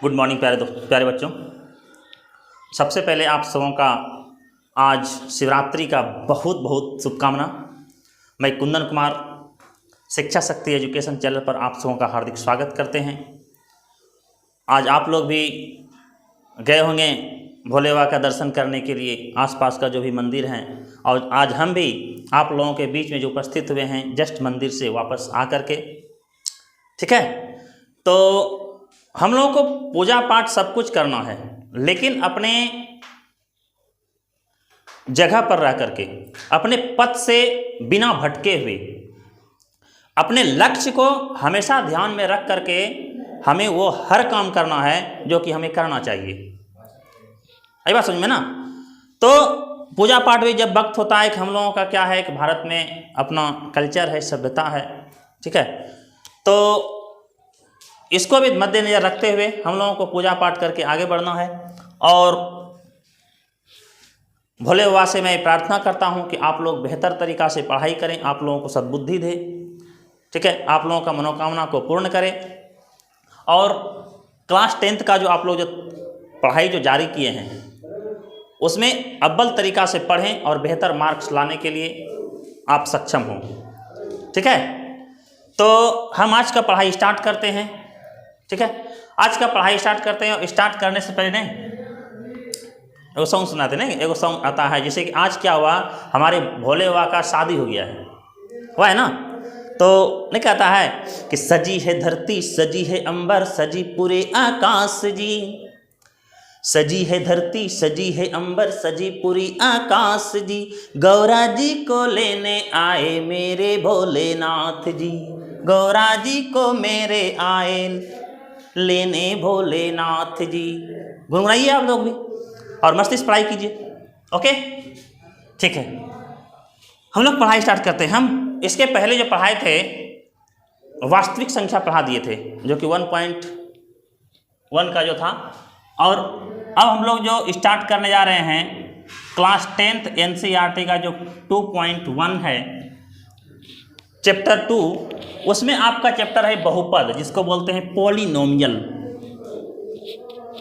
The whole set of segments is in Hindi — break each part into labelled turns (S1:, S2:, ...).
S1: गुड मॉर्निंग प्यारे बच्चों। सबसे पहले आप सबों का आज शिवरात्रि का बहुत बहुत शुभकामना। मैं कुंदन कुमार शिक्षा शक्ति एजुकेशन चैनल पर आप सबों का हार्दिक स्वागत करते हैं। आज आप लोग भी गए होंगे भोले बाबा का दर्शन करने के लिए, आसपास का जो भी मंदिर हैं, और आज हम भी आप लोगों के बीच में जो उपस्थित हुए हैं जस्ट मंदिर से वापस आ कर के, ठीक है। तो हम लोगों को पूजा पाठ सब कुछ करना है, लेकिन अपने जगह पर रह करके, अपने पथ से बिना भटके हुए, अपने लक्ष्य को हमेशा ध्यान में रख करके हमें वो हर काम करना है जो कि हमें करना चाहिए। आई बात समझ में ना। तो पूजा पाठ भी जब वक्त होता है कि हम लोगों का क्या है कि भारत में अपना कल्चर है, सभ्यता है, ठीक है। तो इसको भी मद्देनजर रखते हुए हम लोगों को पूजा पाठ करके आगे बढ़ना है। और भोले बाबा से मैं प्रार्थना करता हूं कि आप लोग बेहतर तरीक़ा से पढ़ाई करें, आप लोगों को सद्बुद्धि दे, ठीक है, आप लोगों का मनोकामना को पूर्ण करें। और क्लास 10th का जो आप लोग जो पढ़ाई जो जारी किए हैं उसमें अव्वल तरीक़ा से पढ़ें और बेहतर मार्क्स लाने के लिए आप सक्षम हों, ठीक है। तो हम आज का पढ़ाई स्टार्ट करते हैं, ठीक है। आज का पढ़ाई स्टार्ट करते हैं। और स्टार्ट करने से पहले एगो सॉन्ग सुनाते नहीं, एगो सॉन्ग आता है जैसे कि आज क्या हुआ, हमारे भोले बाबा का शादी हो गया है, हुआ है ना। तो नहीं कहता है कि सजी है धरती सजी है अंबर सजी पूरे आकाश जी, सजी है धरती सजी है अंबर सजी पूरी आकाश जी, गौरा जी को लेने आए मेरे भोलेनाथ जी, गौरा जी को मेरे आए लेने भोलेनाथ जी। गुनगुनाइए आप लोग भी और मस्ती से पढ़ाई कीजिए, ओके, ठीक है। हम लोग पढ़ाई स्टार्ट करते हैं। हम इसके पहले जो पढ़ाए थे वास्तविक संख्या पढ़ा दिए थे, जो कि 1.1 का जो था। और अब हम लोग जो स्टार्ट करने जा रहे हैं क्लास 10th NCERT का जो 2.1 है, चैप्टर 2, उसमें आपका चैप्टर है बहुपद, जिसको बोलते हैं पॉलिनोमियल,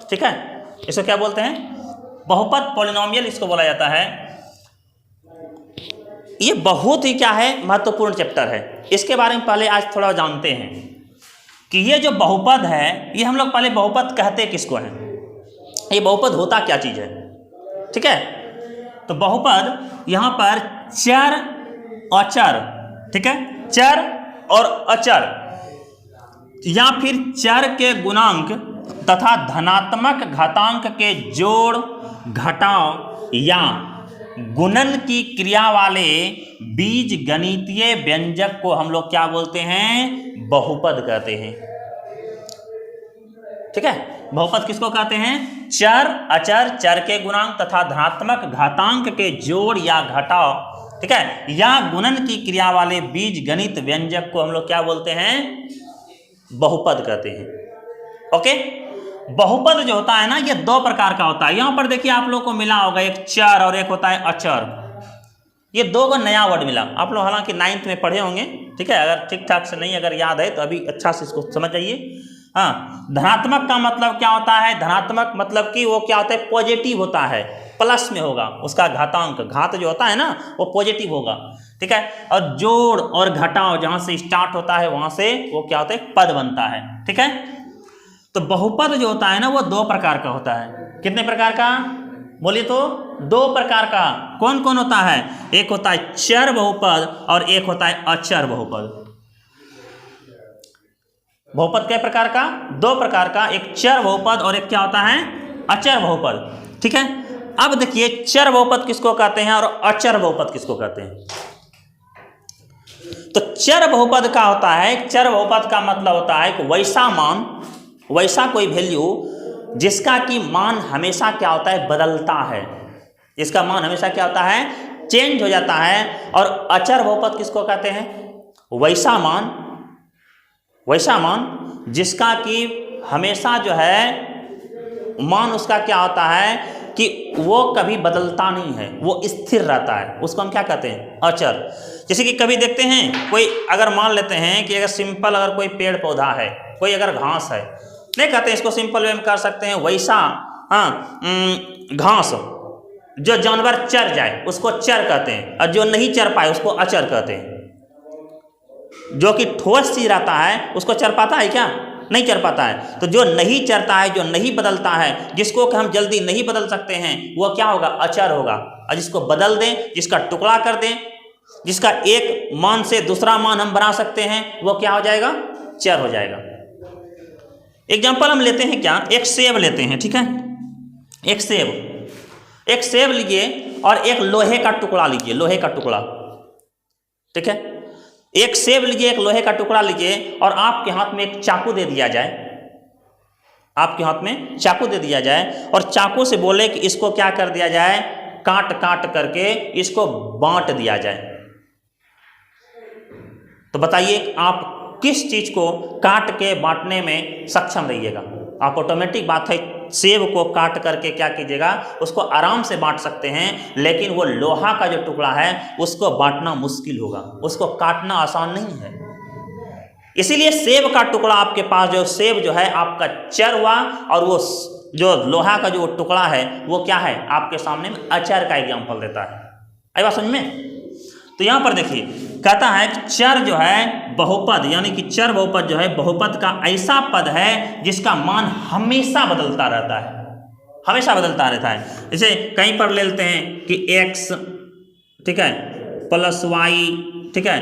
S1: ठीक है। इसको क्या बोलते हैं? बहुपद, पॉलिनोमियल इसको बोला जाता है। ये बहुत ही क्या है, महत्वपूर्ण चैप्टर है। इसके बारे में पहले आज थोड़ा जानते हैं कि ये जो बहुपद है, ये हम लोग पहले बहुपद कहते किसको हैं, ये बहुपद होता क्या चीज़ है, ठीक है। तो बहुपद यहाँ पर चर अचर, ठीक है, चर और अचर या फिर चर के गुणांक तथा धनात्मक घातांक के जोड़ घटाव या गुणन की क्रिया वाले बीज गणितीय व्यंजक को हम लोग क्या बोलते हैं? बहुपद कहते हैं, ठीक है। बहुपद किसको कहते हैं? चर अचर, चर के गुणांक तथा धनात्मक घातांक के जोड़ या घटाव, ठीक है, या गुणन की क्रिया वाले बीज गणित व्यंजक को हम लोग क्या बोलते हैं? बहुपद कहते हैं, ओके। बहुपद जो होता है ना, ये दो प्रकार का होता है। यहां पर देखिए आप लोग को मिला होगा एक चर और एक होता है अचर। ये दो को नया वर्ड मिला, आप लोग हालांकि 9th में पढ़े होंगे, ठीक है। अगर ठीक ठाक से नहीं अगर याद है तो अभी अच्छा से इसको समझ जाइए। हाँ, धनात्मक का मतलब क्या होता है? धनात्मक मतलब कि वो क्या होता है? पॉजिटिव होता है, प्लस में होगा उसका घातांक, घात जो होता है ना वो पॉजिटिव होगा, ठीक है। और जोड़ और घटाव जहां से स्टार्ट होता है वहां से वो क्या होता है? पद बनता है, ठीक है। तो बहुपद जो होता है ना वो दो प्रकार का होता है। कितने प्रकार का बोलिए तो? दो प्रकार का। कौन कौन होता है? एक होता है चर बहुपद और एक होता है अचर बहुपद। बहुपद कै प्रकार का? दो प्रकार का, एक चर बहुपद और एक क्या होता है? अचर बहुपद, ठीक है। अब देखिए चर बहुपद किसको कहते हैं और अचर बहुपद किसको कहते हैं। तो चर बहुपद का होता है, चर बहुपद का मतलब होता है कि वैसा मान, वैसा कोई वैल्यू जिसका कि मान हमेशा क्या होता है? बदलता है। इसका मान हमेशा क्या होता है? चेंज हो जाता है। और अचर बहुपद किसको कहते हैं? वैसा मान, वैसा मान जिसका कि हमेशा जो है मान उसका क्या होता है कि वो कभी बदलता नहीं है, वो स्थिर रहता है, उसको हम क्या कहते हैं? अचर। जैसे कि कभी देखते हैं कोई, अगर मान लेते हैं कि अगर सिंपल अगर कोई पेड़ पौधा है, कोई अगर घास है, नहीं कहते, इसको सिंपल वे में कर सकते हैं वैसा। हाँ, घास जो जानवर चर जाए उसको चर कहते हैं, और जो नहीं चर पाए उसको अचर कहते हैं। जो कि ठोस चीज रहता है उसको चर पाता है क्या? नहीं चर पाता है। तो जो नहीं चरता है, जो नहीं बदलता है, जिसको हम जल्दी नहीं बदल सकते हैं, वो क्या होगा? अचर होगा। और जिसको बदल दें, जिसका टुकड़ा कर दें, जिसका एक मान से दूसरा मान हम बना सकते हैं, वो क्या हो जाएगा? चर हो जाएगा। एग्जाम्पल हम लेते हैं क्या? एक सेब लेते हैं, ठीक है? एक सेब लीजिए और एक लोहे का टुकड़ा लीजिए, लोहे का टुकड़ा, ठीक है? एक सेब लीजिए, एक लोहे का टुकड़ा लीजिए, और आपके हाथ में एक चाकू दे दिया जाए, आपके हाथ में चाकू दे दिया जाए, और चाकू से बोले कि इसको क्या कर दिया जाए? काट काट करके इसको बांट दिया जाए। तो बताइए आप किस चीज को काट के बांटने में सक्षम रहिएगा? आप ऑटोमेटिक बात है, सेब को काट करके क्या कीजिएगा? उसको आराम से बांट सकते हैं, लेकिन वो लोहा का जो टुकड़ा है उसको बांटना मुश्किल होगा, उसको काटना आसान नहीं है। इसीलिए सेब का टुकड़ा आपके पास, जो सेब जो है आपका चर हुआ, और वो जो लोहा का जो टुकड़ा है वो क्या है? आपके सामने में अचर का एग्जाम्पल देता है। आई बात समझ में? तो यहां पर देखिए, कहता है कि चर जो है बहुपद, यानी कि चर बहुपद जो है बहुपद का ऐसा पद है जिसका मान हमेशा बदलता रहता है, हमेशा बदलता रहता है। जैसे कहीं पर ले लेते हैं कि x, ठीक है, प्लस y, ठीक है,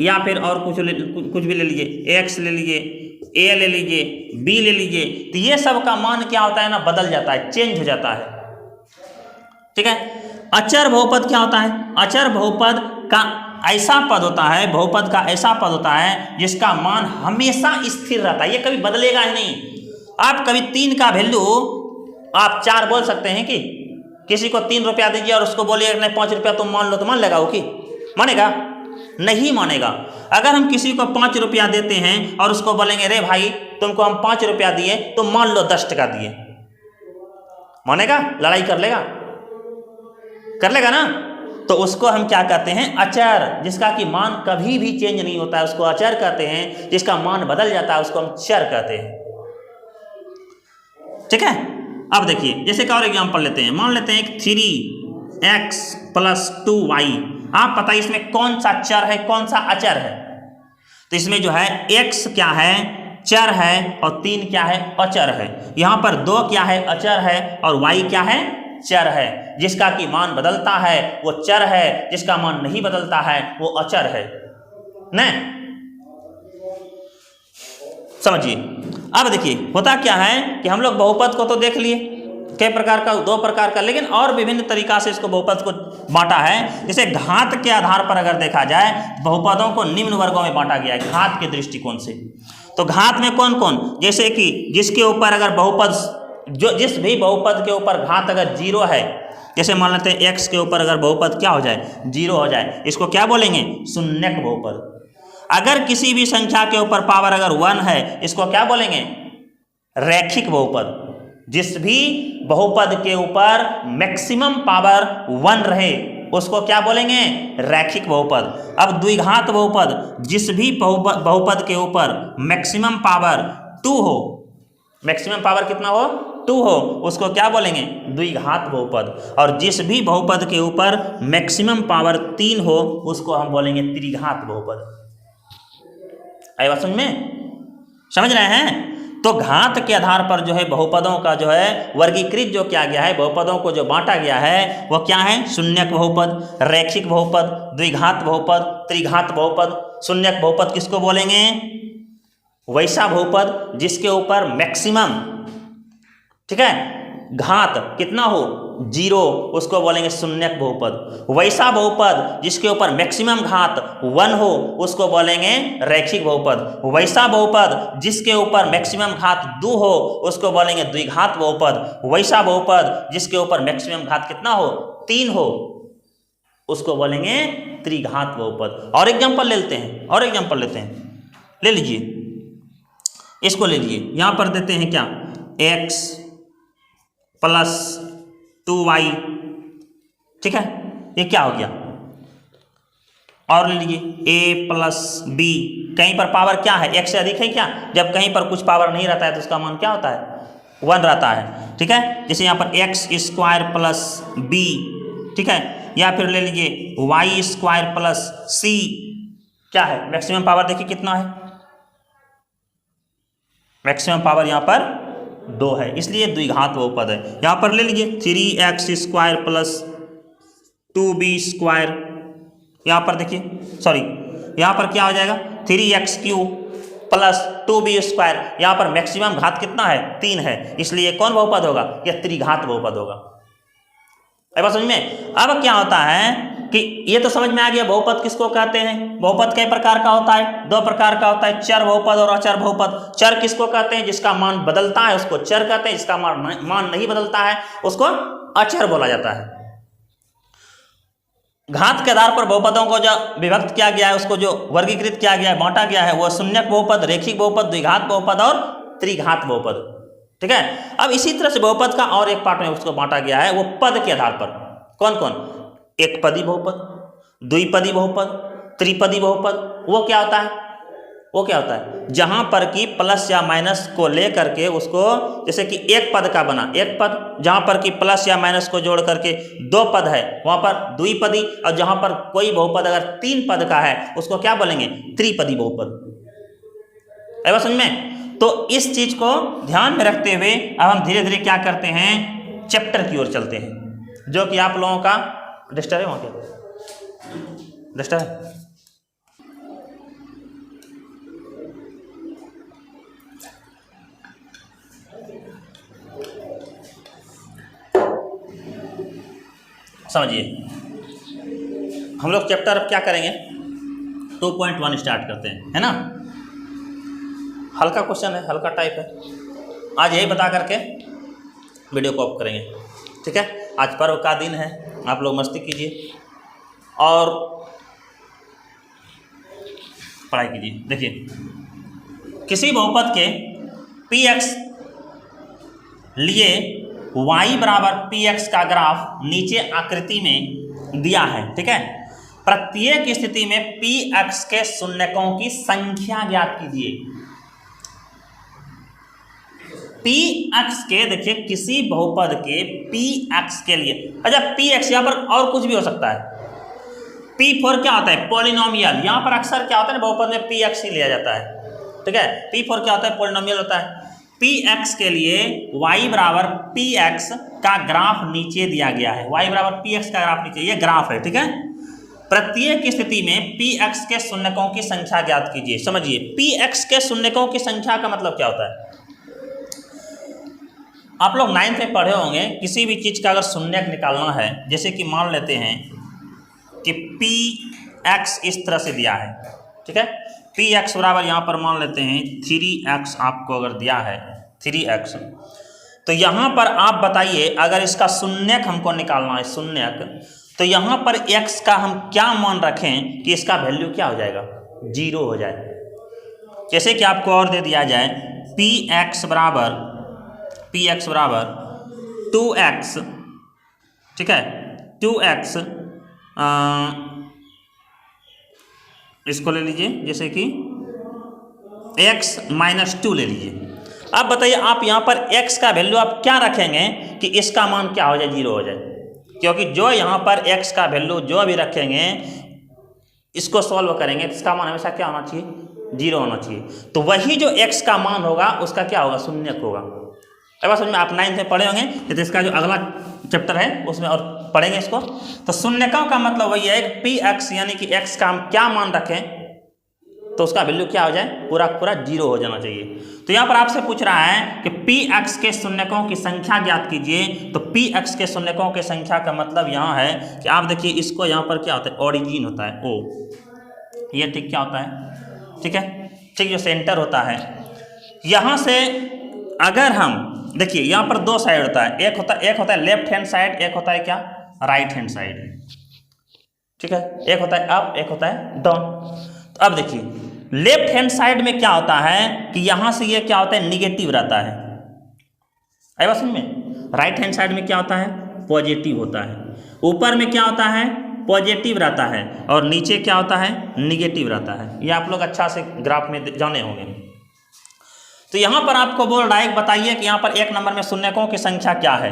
S1: या फिर और कुछ भी ले लीजिए, x ले लीजिए, a ले लीजिए, b ले लीजिए, तो ये सब का मान क्या होता है ना? बदल जाता है, चेंज हो जाता है, ठीक है? अचर बहुपद क्या होता है? अचर बहुपद का ऐसा पद होता है, बहुपद का ऐसा पद होता है जिसका मान हमेशा स्थिर रहता है, ये कभी बदलेगा ही नहीं। आप कभी 3 का वैल्यू आप 4 बोल सकते हैं कि किसी को 3 रुपया दीजिए और उसको बोलिए नहीं 5 रुपया तुम मान लो, तो मान लेगा वो? कि मानेगा? नहीं मानेगा। अगर हम किसी को 5 रुपया देते हैं और उसको बोलेंगे रे भाई तुमको हम 5 रुपया दिए, तो मान लो 10 टका दिए, मानेगा? लड़ाई कर लेगा? कर लेगा ना? तो उसको हम क्या कहते हैं? अचर, जिसका कि मान कभी भी चेंज नहीं होता है उसको अचर कहते हैं। जिसका मान बदल जाता है उसको हम चर कहते हैं, ठीक है? अब देखिए, जैसे का और एग्जाम्पल लेते हैं, मान लेते हैं एक 3x + 2y। आप बताइए इसमें कौन सा चर है, कौन सा अचर है? तो इसमें जो है x क्या है? चर है, और 3 क्या है? अचर है। यहां पर 2 क्या है? अचर है, और y क्या है? चर है। जिसका कि मान बदलता है वो चर है, जिसका मान नहीं बदलता है वो अचर है। नहीं समझिए? अब देखिए होता क्या है कि हम लोग बहुपद को तो देख लिए कई प्रकार का, 2 प्रकार का, लेकिन और विभिन्न तरीका से इसको बहुपद को बांटा है। जैसे घात के आधार पर अगर देखा जाए, बहुपदों को निम्न वर्गों में बांटा गया है घात के दृष्टिकोण से। तो घात में कौन कौन? जैसे कि जिसके ऊपर अगर बहुपद, जो जिस भी बहुपद के ऊपर घात अगर 0 है, जैसे मान लेते हैं x के ऊपर अगर बहुपद क्या हो जाए? 0 हो जाए, इसको क्या बोलेंगे? शून्यक बहुपद। अगर किसी भी संख्या के ऊपर पावर अगर 1 है, इसको क्या बोलेंगे? रैखिक बहुपद। जिस भी बहुपद के ऊपर मैक्सिमम पावर 1 रहे उसको क्या बोलेंगे? रैखिक बहुपद। अब द्विघात बहुपद, जिस भी बहुपद के ऊपर मैक्सिमम पावर 2 हो, मैक्सिमम पावर कितना हो? 2 हो, उसको क्या बोलेंगे? द्विघात बहुपद। और जिस भी बहुपद के ऊपर मैक्सिमम पावर 3 हो उसको हम बोलेंगे त्रिघात बहुपद। आई बात समझ में? समझ रहे हैं? तो घात के आधार पर जो है बहुपदों का जो है वर्गीकृत जो किया गया है, बहुपदों को जो बांटा गया है वो क्या है? शून्यक बहुपद, रैखिक बहुपद, द्विघात बहुपद, त्रिघात बहुपद। शून्यक बहुपद किसको बोलेंगे? वैसा बहुपद जिसके ऊपर मैक्सिमम, ठीक है, घात कितना हो? 0, उसको बोलेंगे शून्यक बहुपद। वैसा बहुपद जिसके ऊपर मैक्सिमम घात 1 हो उसको बोलेंगे रैखिक बहुपद। वैसा बहुपद जिसके ऊपर मैक्सिमम घात 2 हो उसको बोलेंगे द्विघात बहुपद। वैसा बहुपद जिसके ऊपर मैक्सिमम घात कितना हो? 3 हो, उसको बोलेंगे त्रिघात बहुपद। और एग्जाम्पल ले लेते हैं, और एग्जाम्पल लेते हैं, ले लीजिए, इसको ले लीजिए। यहां पर देते हैं क्या? x + 2y, ठीक है? ये क्या हो गया? और ले लीजिए a प्लस बी, कहीं पर पावर क्या है, एक से अधिक है क्या, जब कहीं पर कुछ पावर नहीं रहता है तो उसका मान क्या होता है, 1 रहता है, ठीक है। जैसे यहाँ पर एक्स स्क्वायर प्लस बी, ठीक है, या फिर ले लीजिए वाई स्क्वायर प्लस सी, क्या है मैक्सिमम पावर, देखिए कितना है, मैक्सिमम पावर यहाँ पर 2 है, इसलिए द्विघात बहुपद है। यहाँ पर ले लीजिए 3x square plus 2b square, यहाँ पर देखिए सॉरी यहाँ पर क्या हो जाएगा 3x cube plus 2b square, यहाँ पर मैक्सिमम घात कितना है 3 है, इसलिए कौन बहुपद होगा, यह त्रिघात बहुपद होगा। अब समझ में, अब क्या होता है कि ये तो समझ में आ गया बहुपद किसको कहते हैं। बहुपद कई प्रकार का होता है, 2 प्रकार का होता है, चर बहुपद और अचर बहुपद। चर किसको कहते हैं, जिसका मान बदलता है उसको चर कहते हैं, जिसका मान नहीं बदलता है उसको अचर बोला जाता है। घात के आधार पर बहुपदों को जो विभक्त किया गया है, उसको जो वर्गीकृत किया गया है, बांटा गया है, वो शून्यक बहुपद, रेखिक बहुपद, द्विघात बहुपद और त्रिघात बहुपद, ठीक है। अब इसी तरह से बहुपद का और एक पार्ट में उसको बांटा गया है, वो पद के आधार पर। कौन कौन, एक पदी बहुपद, द्विपदी बहुपद, त्रिपदी बहुपद। वो क्या होता है, वो क्या होता है, जहां पर कि प्लस या माइनस को लेकर के उसको, जैसे कि एक पद का बना एक पद, जहां पर कि प्लस या माइनस को जोड़ करके 2 पद है वहां पर द्विपदी, और जहां पर कोई बहुपद अगर 3 पद का है उसको क्या बोलेंगे, त्रिपदी बहुपद। है समझ में। तो इस चीज को ध्यान में रखते हुए अब हम धीरे धीरे क्या करते हैं, चैप्टर की ओर चलते हैं, जो कि आप लोगों का डिस्टर्ब है, वहां क्या डिस्टर्ब है, समझिए। हम लोग चैप्टर अब क्या करेंगे, 2.1 स्टार्ट करते हैं, है ना। हल्का क्वेश्चन है, हल्का टाइप है, आज यही बता करके वीडियो को ऑफ करेंगे, ठीक है। आज पर्व का दिन है, आप लोग मस्ती कीजिए और पढ़ाई कीजिए। देखिए, किसी बहुपद के px लिए y बराबर px का ग्राफ नीचे आकृति में दिया है, ठीक है। प्रत्येक स्थिति में px के शून्यकों की संख्या ज्ञात कीजिए। px के, देखिए किसी बहुपद के px के लिए, अच्छा px यहाँ पर और कुछ भी हो सकता है। p4 क्या होता है, पॉलिनोमियल, यहाँ पर अक्सर क्या होता है बहुपद में px ही लिया जाता है, ठीक है। p4 क्या होता है, पॉलिनोमियल होता है। px के लिए y बराबर px का ग्राफ नीचे दिया गया है, y बराबर px का ग्राफ नीचे, ये ग्राफ है, ठीक है। प्रत्येक स्थिति में px के शून्यकों की संख्या ज्ञात कीजिए। समझिए, px के शून्यकों की संख्या का मतलब क्या होता है। आप लोग 9th में पढ़े होंगे, किसी भी चीज का अगर शून्यक निकालना है, जैसे कि मान लेते हैं कि px इस तरह से दिया है, ठीक है। px बराबर यहाँ पर मान लेते हैं 3x आपको अगर दिया है 3x, तो यहाँ पर आप बताइए अगर इसका शून्यक हमको निकालना है, शून्यक, तो यहाँ पर x का हम क्या मान रखें कि इसका वैल्यू क्या हो जाएगा, 0 हो जाए। जैसे कि आपको और दे दिया जाए px बराबर 2x, ठीक है, 2x, इसको ले लीजिए जैसे कि x - 2 ले लीजिए। अब बताइए आप यहाँ पर x का वैल्यू आप क्या रखेंगे कि इसका मान क्या हो जाए, 0 हो जाए, क्योंकि जो यहाँ पर x का वैल्यू जो भी रखेंगे इसको सॉल्व करेंगे तो इसका मान हमेशा क्या होना चाहिए, 0 होना चाहिए। तो वही जो x का मान होगा उसका क्या होगा, शून्यक होगा। अब समझ में, आप 9th में पढ़े होंगे, तो इसका जो अगला चैप्टर है उसमें और पढ़ेंगे इसको। तो शून्यकों का मतलब वही है कि px यानी कि x का हम क्या मान रखें तो उसका वैल्यू क्या हो जाए, पूरा पूरा 0 हो जाना चाहिए। तो यहाँ पर आपसे पूछ रहा है कि px के शून्यकों की संख्या ज्ञात कीजिए। तो px के शून्यकों की संख्या का मतलब यहाँ है कि आप देखिए इसको यहाँ पर क्या होता है, ओरिजिन होता है ओ, ये ठीक क्या होता है, ठीक है, ठीक, जो सेंटर होता है। यहाँ से अगर हम देखिए यहाँ पर 2 साइड होता है, एक होता है लेफ्ट हैंड साइड, एक होता है क्या, राइट हैंड साइड, ठीक है। एक होता है अप, एक होता है डाउन। तो अब देखिए लेफ्ट हैंड साइड में क्या होता है कि यहाँ से ये क्या होता है, निगेटिव रहता है, आई बात समझ में। राइट हैंड साइड में क्या होता है, पॉजिटिव होता है। ऊपर में क्या होता है, पॉजिटिव रहता है और नीचे क्या होता है, निगेटिव रहता है। ये आप लोग अच्छा से ग्राफ में जाने होंगे। तो यहाँ पर आपको बोल रहा है बताइए कि यहाँ पर 1 नंबर में शून्यकों की संख्या क्या है,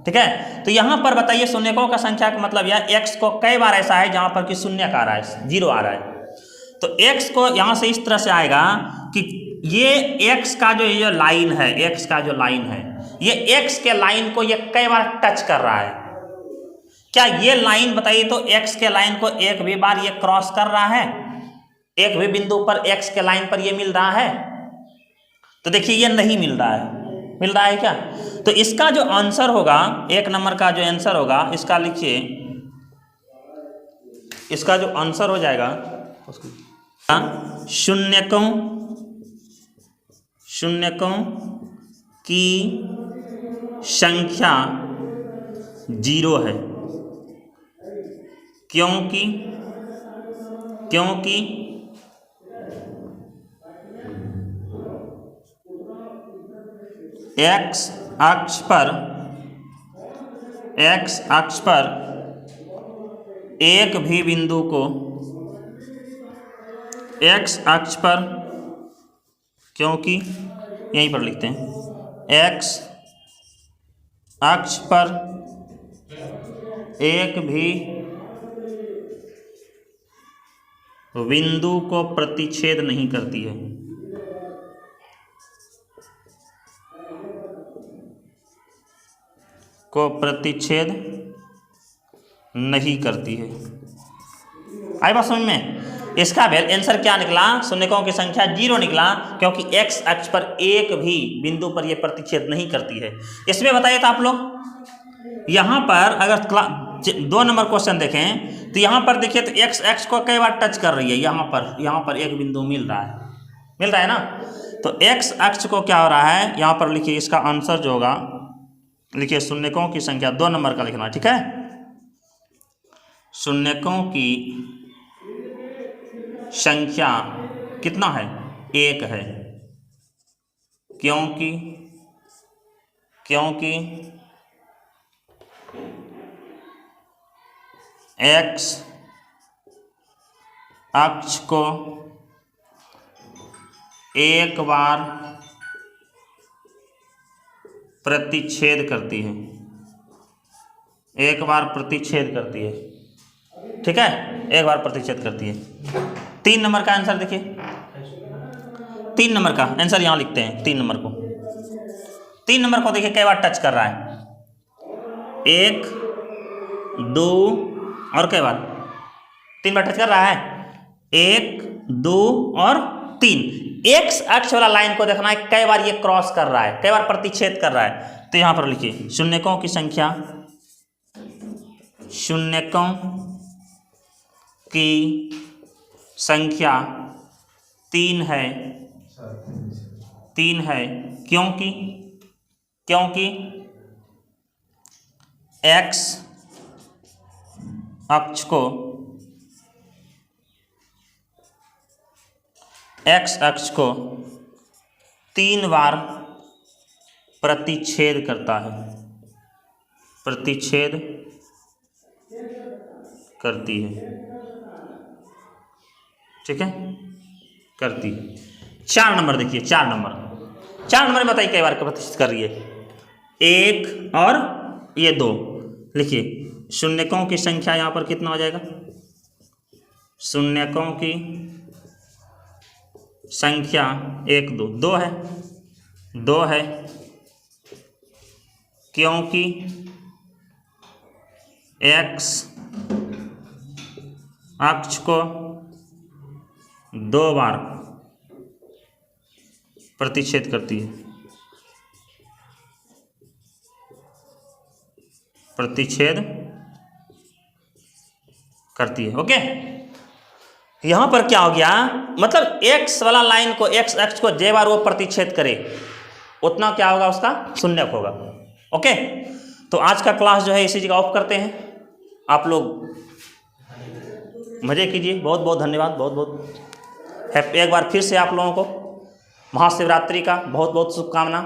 S1: ठीक है। तो यहाँ पर बताइए शून्यकों का संख्या का मतलब यह x को कई बार ऐसा है जहाँ पर कि शून्य का आ रहा है, 0 आ रहा है। तो x को यहाँ से इस तरह से आएगा कि ये x का जो लाइन है, x का जो लाइन है, ये x के लाइन को ये कई बार टच कर रहा है। क्या ये लाइन बताइए तो x के लाइन को एक भी बार ये क्रॉस कर रहा है, एक भी बिंदु पर x के लाइन पर ये मिल रहा है? तो देखिए ये नहीं मिल रहा है। मिल रहा है क्या? तो इसका जो आंसर होगा, 1 नंबर का जो आंसर होगा, इसका लिखिए, इसका जो आंसर हो जाएगा शून्यकों की संख्या 0 है, क्योंकि x अक्ष पर एक भी बिंदु को, x अक्ष पर, क्योंकि यहीं पर लिखते हैं, x अक्ष पर एक भी बिंदु को प्रतिच्छेद नहीं करती है। को प्रतिच्छेद नहीं करती है। आई बात समझ में? इसका आंसर क्या निकला? शून्यकों की संख्या 0 निकला, क्योंकि x अक्ष पर एक भी बिंदु पर यह प्रतिच्छेद नहीं करती है। इसमें बताइए तो आप लोग यहाँ पर अगर 2 नंबर क्वेश्चन देखें तो यहाँ पर देखिए तो x अक्ष को कई बार टच कर रही है। यहाँ पर एक बिंदु मिल रहा है ना। तो x अक्ष को क्या हो रहा है, यहाँ पर लिखिए, इसका आंसर जो होगा लिखिए शून्यकों की संख्या 2 नंबर का लिखना, ठीक है। शून्यकों की संख्या कितना है? 1 है, क्योंकि x अक्ष को एक बार प्रतिच्छेद करती है, एक बार प्रतिच्छेद करती है, ठीक है, एक बार प्रतिच्छेद करती है। 3 नंबर का आंसर देखिए, 3 नंबर का आंसर यहाँ लिखते हैं। 3 नंबर को देखिए कई बार टच कर रहा है, 1 2 और कई बार 3 बार टच कर रहा है, 1 2 और 3। x अक्ष वाला लाइन को देखना है कई बार ये क्रॉस कर रहा है, कई बार प्रतिच्छेद कर रहा है। तो यहाँ पर लिखिए शून्यकों की संख्या, शून्यकों की संख्या 3 है, क्योंकि x अक्ष को 3 बार प्रतिच्छेद करता है, प्रतिच्छेद करती है, ठीक है, करती है। 4 नंबर देखिए, 4 नंबर में बताइए कई बार प्रतिच्छेद कर रही है, 1 और ये 2। लिखिए शून्यकों की संख्या यहाँ पर कितना हो जाएगा? शून्यकों की संख्या 1 2 है, क्योंकि x अक्ष को 2 बार प्रतिच्छेद करती है, ओके। यहाँ पर क्या हो गया, मतलब x वाला लाइन को, x अक्ष को जे बार वो प्रतिच्छेद करे उतना क्या होगा, उसका शून्यक होगा, ओके। तो आज का क्लास जो है इसी जगह ऑफ करते हैं। आप लोग मज़े कीजिए। बहुत बहुत धन्यवाद, बहुत बहुत एक बार फिर से आप लोगों को महाशिवरात्रि का बहुत बहुत शुभकामना,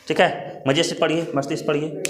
S1: ठीक है। मज़े से पढ़िए, मस्ती से पढ़िए।